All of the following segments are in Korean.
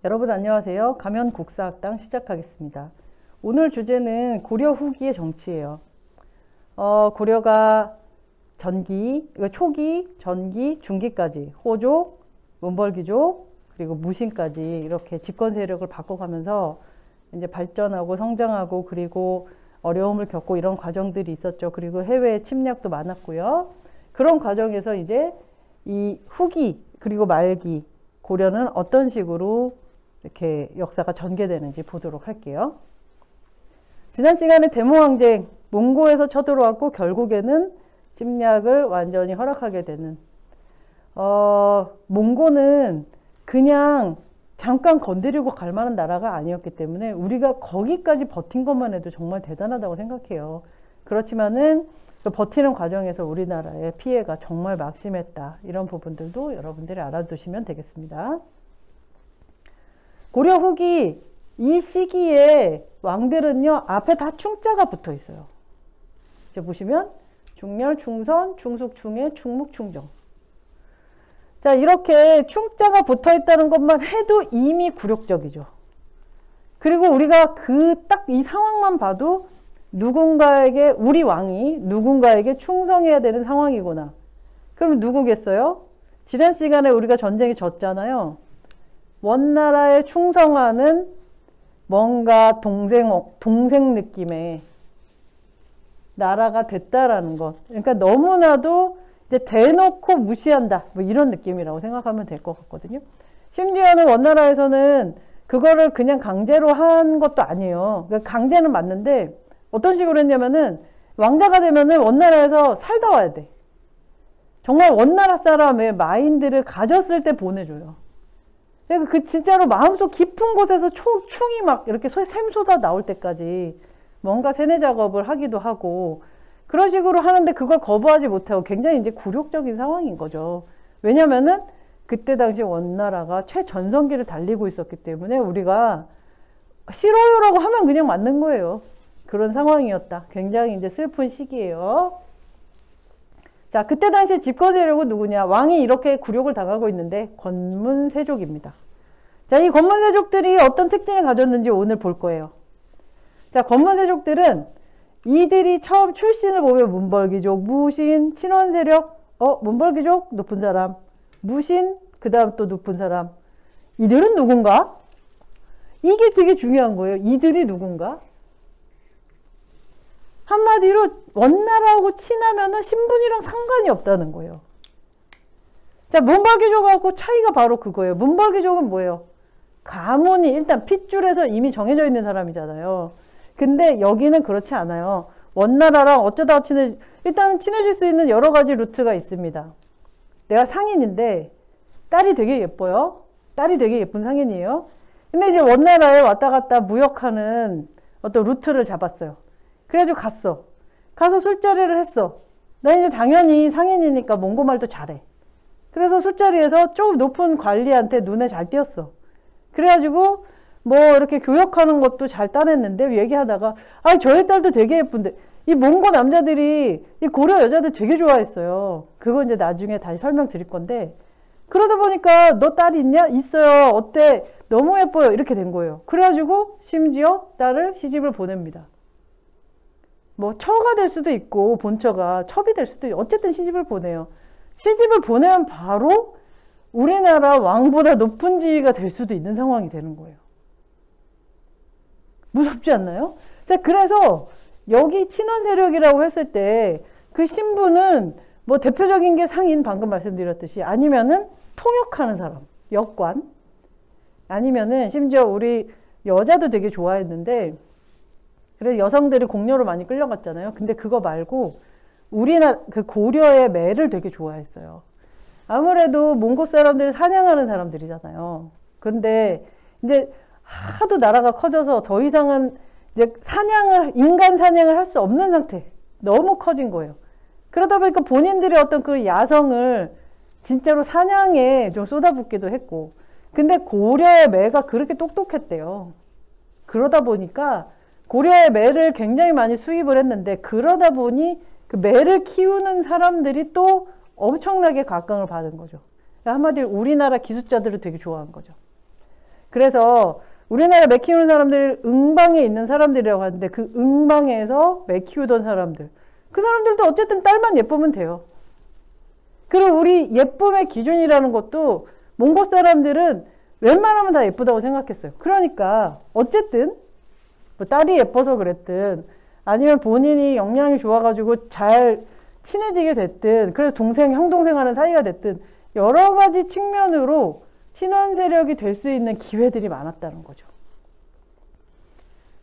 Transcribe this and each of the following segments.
여러분 안녕하세요. 가면국사학당 시작하겠습니다. 오늘 주제는 고려 후기의 정치예요. 고려가 전기, 초기, 전기, 중기까지 호족, 문벌귀족, 그리고 무신까지 이렇게 집권 세력을 바꿔가면서 이제 발전하고 성장하고 그리고 어려움을 겪고 이런 과정들이 있었죠. 그리고 해외 침략도 많았고요. 그런 과정에서 이제 이 후기 그리고 말기 고려는 어떤 식으로 이렇게 역사가 전개되는지 보도록 할게요. 지난 시간에 대모항쟁, 몽고에서 쳐들어왔고 결국에는 침략을 완전히 허락하게 되는 몽고는 그냥 잠깐 건드리고 갈 만한 나라가 아니었기 때문에 우리가 거기까지 버틴 것만 해도 정말 대단하다고 생각해요. 그렇지만은 그 버티는 과정에서 우리나라의 피해가 정말 막심했다. 이런 부분들도 여러분들이 알아두시면 되겠습니다. 고려 후기 이 시기에 왕들은요 앞에 다 충자가 붙어 있어요. 이제 보시면 중렬, 충선, 충숙, 충해, 충묵, 충정. 자 이렇게 충자가 붙어 있다는 것만 해도 이미 굴욕적이죠. 그리고 우리가 그 딱 이 상황만 봐도 누군가에게 우리 왕이 누군가에게 충성해야 되는 상황이구나. 그럼 누구겠어요? 지난 시간에 우리가 전쟁에 졌잖아요. 원나라에 충성하는 뭔가 동생 느낌의 나라가 됐다라는 것. 그러니까 너무나도 이제 대놓고 무시한다. 뭐 이런 느낌이라고 생각하면 될 것 같거든요. 심지어는 원나라에서는 그거를 그냥 강제로 한 것도 아니에요. 그러니까 강제는 맞는데 어떤 식으로 했냐면은 왕자가 되면은 원나라에서 살다 와야 돼. 정말 원나라 사람의 마인드를 가졌을 때 보내줘요. 그러니까 그 진짜로 마음속 깊은 곳에서 충이 막 이렇게 샘솟아 나올 때까지 뭔가 세뇌 작업을 하기도 하고 그런 식으로 하는데 그걸 거부하지 못하고 굉장히 이제 굴욕적인 상황인 거죠. 왜냐면은 그때 당시 원나라가 최전성기를 달리고 있었기 때문에 우리가 싫어요라고 하면 그냥 맞는 거예요. 그런 상황이었다. 굉장히 이제 슬픈 시기예요. 자, 그때 당시 집권 세력은 누구냐? 왕이 이렇게 굴욕을 당하고 있는데 권문세족입니다. 자, 이 권문세족들이 어떤 특징을 가졌는지 오늘 볼 거예요. 자, 권문세족들은 이들이 처음 출신을 보면 문벌귀족, 무신, 친원세력, 문벌귀족 높은 사람, 무신, 그 다음 또 높은 사람. 이들은 누군가? 이게 되게 중요한 거예요. 이들이 누군가? 한마디로 원나라하고 친하면은 신분이랑 상관이 없다는 거예요. 자, 문벌귀족하고 차이가 바로 그거예요. 문벌귀족은 뭐예요? 가문이 일단 핏줄에서 이미 정해져 있는 사람이잖아요. 근데 여기는 그렇지 않아요. 원나라랑 어쩌다가 일단 친해질 수 있는 여러 가지 루트가 있습니다. 내가 상인인데 딸이 되게 예뻐요. 딸이 되게 예쁜 상인이에요. 근데 이제 원나라에 왔다 갔다 무역하는 어떤 루트를 잡았어요. 그래가지고 갔어. 가서 술자리를 했어. 나 이제 당연히 상인이니까 몽고말도 잘해. 그래서 술자리에서 좀 높은 관리한테 눈에 잘 띄었어. 그래가지고 뭐 이렇게 교역하는 것도 잘 따냈는데 얘기하다가 저의 딸도 되게 예쁜데 이 몽고 남자들이 이 고려 여자들 되게 좋아했어요. 그거 이제 나중에 다시 설명드릴 건데 그러다 보니까 너 딸 있냐? 있어요. 어때? 너무 예뻐요. 이렇게 된 거예요. 그래가지고 심지어 딸을 시집을 보냅니다. 뭐 처가 될 수도 있고 본처가 첩이 될 수도 있고 어쨌든 시집을 보내요. 시집을 보내면 바로 우리나라 왕보다 높은 지위가 될 수도 있는 상황이 되는 거예요. 무섭지 않나요? 자, 그래서 여기 친원 세력이라고 했을 때 그 신분은 뭐 대표적인 게 상인 방금 말씀드렸듯이 아니면은 통역하는 사람, 역관 아니면은 심지어 우리 여자도 되게 좋아했는데 그래서 여성들이 공료로 많이 끌려갔잖아요. 근데 그거 말고 우리나라 그 고려의 매를 되게 좋아했어요. 아무래도 몽고 사람들이 사냥하는 사람들이잖아요. 그런데 이제 하도 나라가 커져서 더 이상은 이제 인간 사냥을 할 수 없는 상태. 너무 커진 거예요. 그러다 보니까 본인들의 어떤 그 야성을 진짜로 사냥에 좀 쏟아붓기도 했고. 근데 고려의 매가 그렇게 똑똑했대요. 그러다 보니까 고려의 매를 굉장히 많이 수입을 했는데 그러다 보니 그 매를 키우는 사람들이 또 엄청나게 각광을 받은 거죠. 한마디로 우리나라 기술자들을 되게 좋아한 거죠. 그래서 우리나라 매 키우는 사람들 응방에 있는 사람들이라고 하는데 그 응방에서 매 키우던 사람들 그 사람들도 어쨌든 딸만 예쁘면 돼요. 그리고 우리 예쁨의 기준이라는 것도 몽골 사람들은 웬만하면 다 예쁘다고 생각했어요. 그러니까 어쨌든 뭐 딸이 예뻐서 그랬든 아니면 본인이 역량이 좋아가지고 잘 친해지게 됐든 그래서 동생, 형동생 하는 사이가 됐든 여러 가지 측면으로 친원 세력이 될 수 있는 기회들이 많았다는 거죠.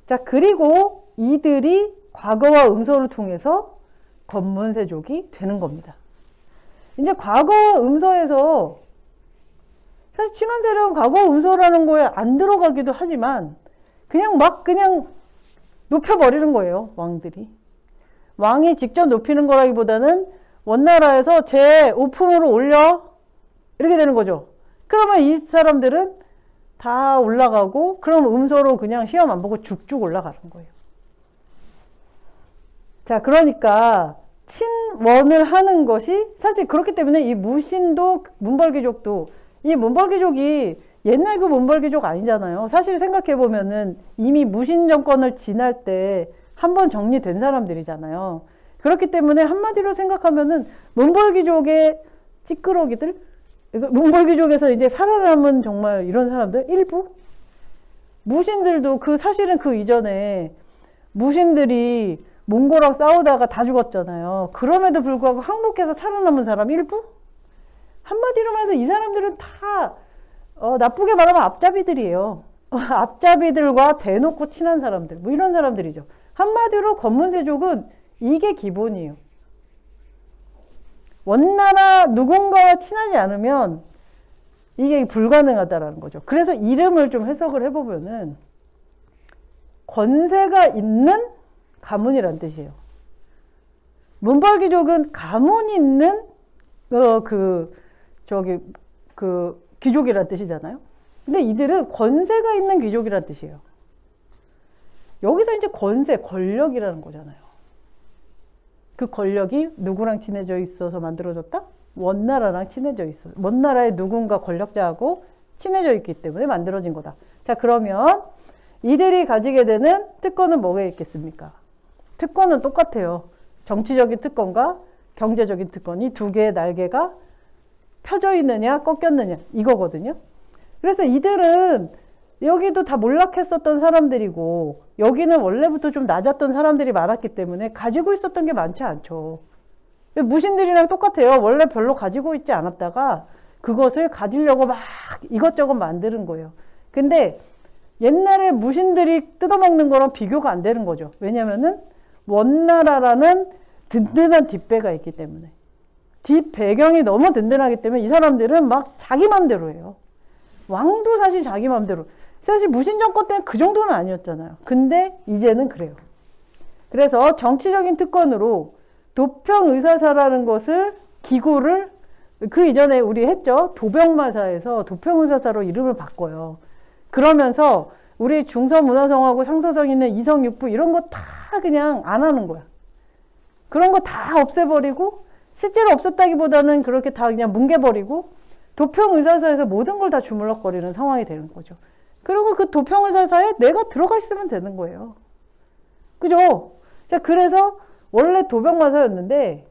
자, 그리고 이들이 과거와 음서를 통해서 건문세족이 되는 겁니다. 이제 과거와 음서에서 사실 친원 세력은 과거 음서라는 거에 안 들어가기도 하지만 그냥 높여버리는 거예요, 왕들이. 왕이 직접 높이는 거라기보다는 원나라에서 제 오품으로 올려 이렇게 되는 거죠. 그러면 이 사람들은 다 올라가고 그럼 음서로 그냥 시험 안 보고 쭉쭉 올라가는 거예요. 자, 그러니까 친원을 하는 것이 사실 그렇기 때문에 이 무신도 문벌귀족도 이 문벌귀족이 옛날 그 문벌귀족 아니잖아요. 사실 생각해보면은 이미 무신 정권을 지날 때 한번 정리된 사람들이잖아요. 그렇기 때문에 한마디로 생각하면은 문벌귀족의 찌끄러기들, 문벌귀족에서 이제 살아남은 정말 이런 사람들 일부? 무신들도 사실은 그 이전에 무신들이 몽골하고 싸우다가 다 죽었잖아요. 그럼에도 불구하고 항복해서 살아남은 사람 일부? 한마디로 말해서 이 사람들은 다 나쁘게 말하면 앞잡이들이에요. 앞잡이들과 대놓고 친한 사람들, 뭐 이런 사람들이죠. 한마디로 건문세족은 이게 기본이에요. 원나라 누군가와 친하지 않으면 이게 불가능하다라는 거죠. 그래서 이름을 좀 해석을 해보면은 권세가 있는 가문이란 뜻이에요. 문벌귀족은 가문 있는 귀족이란 뜻이잖아요. 근데 이들은 권세가 있는 귀족이란 뜻이에요. 여기서 이제 권세, 권력이라는 거잖아요. 그 권력이 누구랑 친해져 있어서 만들어졌다? 원나라랑 친해져 있어. 원나라의 누군가 권력자하고 친해져 있기 때문에 만들어진 거다. 자, 그러면 이들이 가지게 되는 특권은 뭐가 있겠습니까? 특권은 똑같아요. 정치적인 특권과 경제적인 특권, 이 두 개의 날개가 펴져 있느냐 꺾였느냐 이거거든요. 그래서 이들은 여기도 다 몰락했었던 사람들이고 여기는 원래부터 좀 낮았던 사람들이 많았기 때문에 가지고 있었던 게 많지 않죠. 무신들이랑 똑같아요. 원래 별로 가지고 있지 않았다가 그것을 가지려고 막 이것저것 만드는 거예요. 근데 옛날에 무신들이 뜯어먹는 거랑 비교가 안 되는 거죠. 왜냐면은 원나라라는 든든한 뒷배가 있기 때문에. 뒷 배경이 너무 든든하기 때문에 이 사람들은 막 자기 맘대로 해요. 왕도 사실 자기 맘대로. 사실 무신 정권 때는 그 정도는 아니었잖아요. 근데 이제는 그래요. 그래서 정치적인 특권으로 도평의사사라는 것을 기구를 그 이전에 우리 했죠. 도병마사에서 도평의사사로 이름을 바꿔요. 그러면서 우리 중서문화성하고 상서성 있는 이성육부 이런 거 다 그냥 안 하는 거야. 그런 거 다 없애버리고 실제로 없었다기보다는 그렇게 다 그냥 뭉개버리고 도평의사사에서 모든 걸 다 주물럭거리는 상황이 되는 거죠. 그리고 그 도평의사사에 내가 들어가 있으면 되는 거예요. 그죠? 자, 그래서 원래 도병마사였는데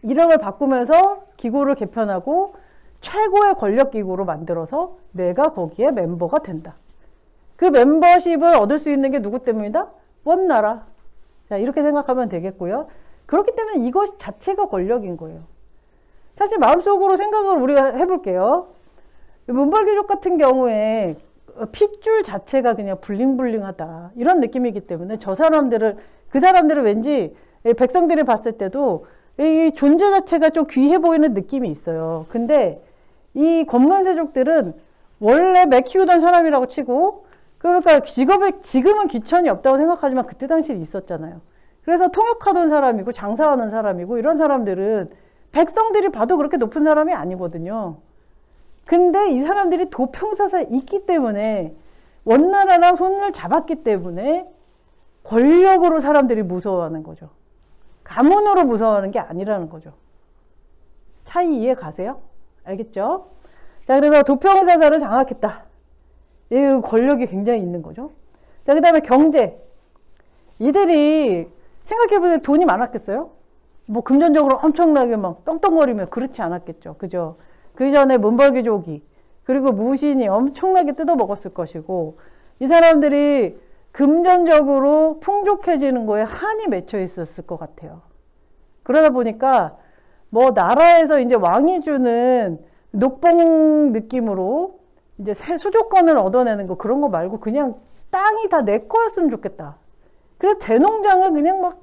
이름을 바꾸면서 기구를 개편하고 최고의 권력기구로 만들어서 내가 거기에 멤버가 된다. 그 멤버십을 얻을 수 있는 게 누구 때문이다? 원나라. 자, 이렇게 생각하면 되겠고요. 그렇기 때문에 이것 자체가 권력인 거예요. 사실 마음속으로 생각을 우리가 해볼게요. 문벌귀족 같은 경우에 핏줄 자체가 그냥 블링블링하다 이런 느낌이기 때문에 그 사람들은 왠지 백성들이 봤을 때도 이 존재 자체가 좀 귀해 보이는 느낌이 있어요. 근데 이 건문세족들은 원래 매 키우던 사람이라고 치고 그러니까 지금은 귀천이 없다고 생각하지만 그때 당시에 있었잖아요. 그래서 통역하던 사람이고 장사하는 사람이고 이런 사람들은 백성들이 봐도 그렇게 높은 사람이 아니거든요. 근데 이 사람들이 도평사사에 있기 때문에 원나라랑 손을 잡았기 때문에 권력으로 사람들이 무서워하는 거죠. 가문으로 무서워하는 게 아니라는 거죠. 차이 이해 가세요? 알겠죠? 자, 그래서 도평의사사를 장악했다. 이 권력이 굉장히 있는 거죠. 자, 그 다음에 경제. 이들이 생각해보세요. 돈이 많았겠어요? 뭐 금전적으로 엄청나게 막 떵떵거리면 그렇지 않았겠죠. 그죠? 그 전에 문벌귀족이 그리고 무신이 엄청나게 뜯어먹었을 것이고, 이 사람들이 금전적으로 풍족해지는 거에 한이 맺혀 있었을 것 같아요. 그러다 보니까 뭐 나라에서 이제 왕이 주는 녹봉 느낌으로 이제 수조권을 얻어내는 거, 그런 거 말고 그냥 땅이 다 내 거였으면 좋겠다. 그래서 대농장을 그냥 막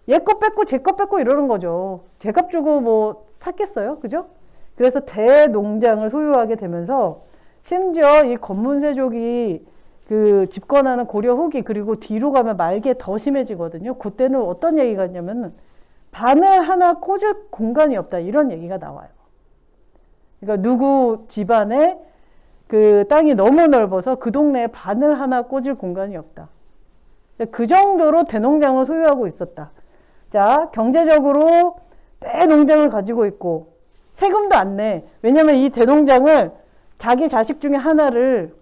얘 거 뺏고 제 거 뺏고 이러는 거죠. 제값 주고 뭐 샀겠어요? 그죠? 그래서 대농장을 소유하게 되면서 심지어 이 건문세족이 그 집권하는 고려 후기, 그리고 뒤로 가면 말기에 더 심해지거든요. 그때는 어떤 얘기가 있냐면 바늘 하나 꽂을 공간이 없다, 이런 얘기가 나와요. 그러니까 누구 집안에 그 땅이 너무 넓어서 그 동네에 바늘 하나 꽂을 공간이 없다. 그 정도로 대농장을 소유하고 있었다. 자, 경제적으로 대농장을 가지고 있고 세금도 안 내. 왜냐면 이 대농장을 자기 자식 중에 하나를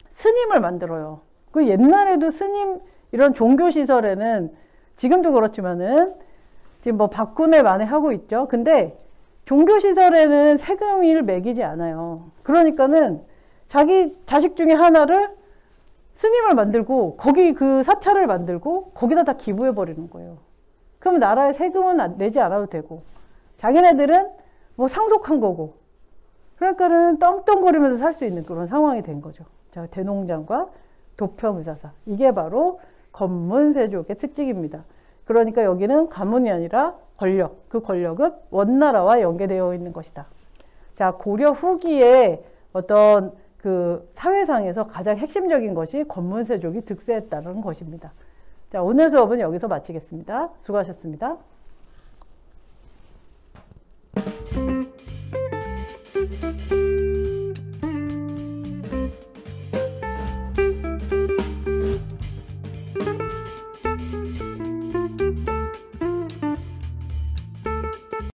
스님을 만들어요. 그 옛날에도 스님, 이런 종교시설에는 지금도 그렇지만은 지금 뭐 박군을 많이 하고 있죠. 근데 종교시설에는 세금을 매기지 않아요. 그러니까는 자기 자식 중에 하나를 스님을 만들고 거기 그 사찰을 만들고 거기다 다 기부해 버리는 거예요. 그럼 나라에 세금은 내지 않아도 되고 자기네들은 뭐 상속한 거고, 그러니까는 떵떵거리면서 살 수 있는 그런 상황이 된 거죠. 자, 대농장과 도평의사사, 이게 바로 건문세족의 특징입니다. 그러니까 여기는 가문이 아니라 권력, 그 권력은 원나라와 연계되어 있는 것이다. 자, 고려 후기에 어떤 그 사회상에서 가장 핵심적인 것이 건문세족이 득세했다는 것입니다. 자, 오늘 수업은 여기서 마치겠습니다. 수고하셨습니다.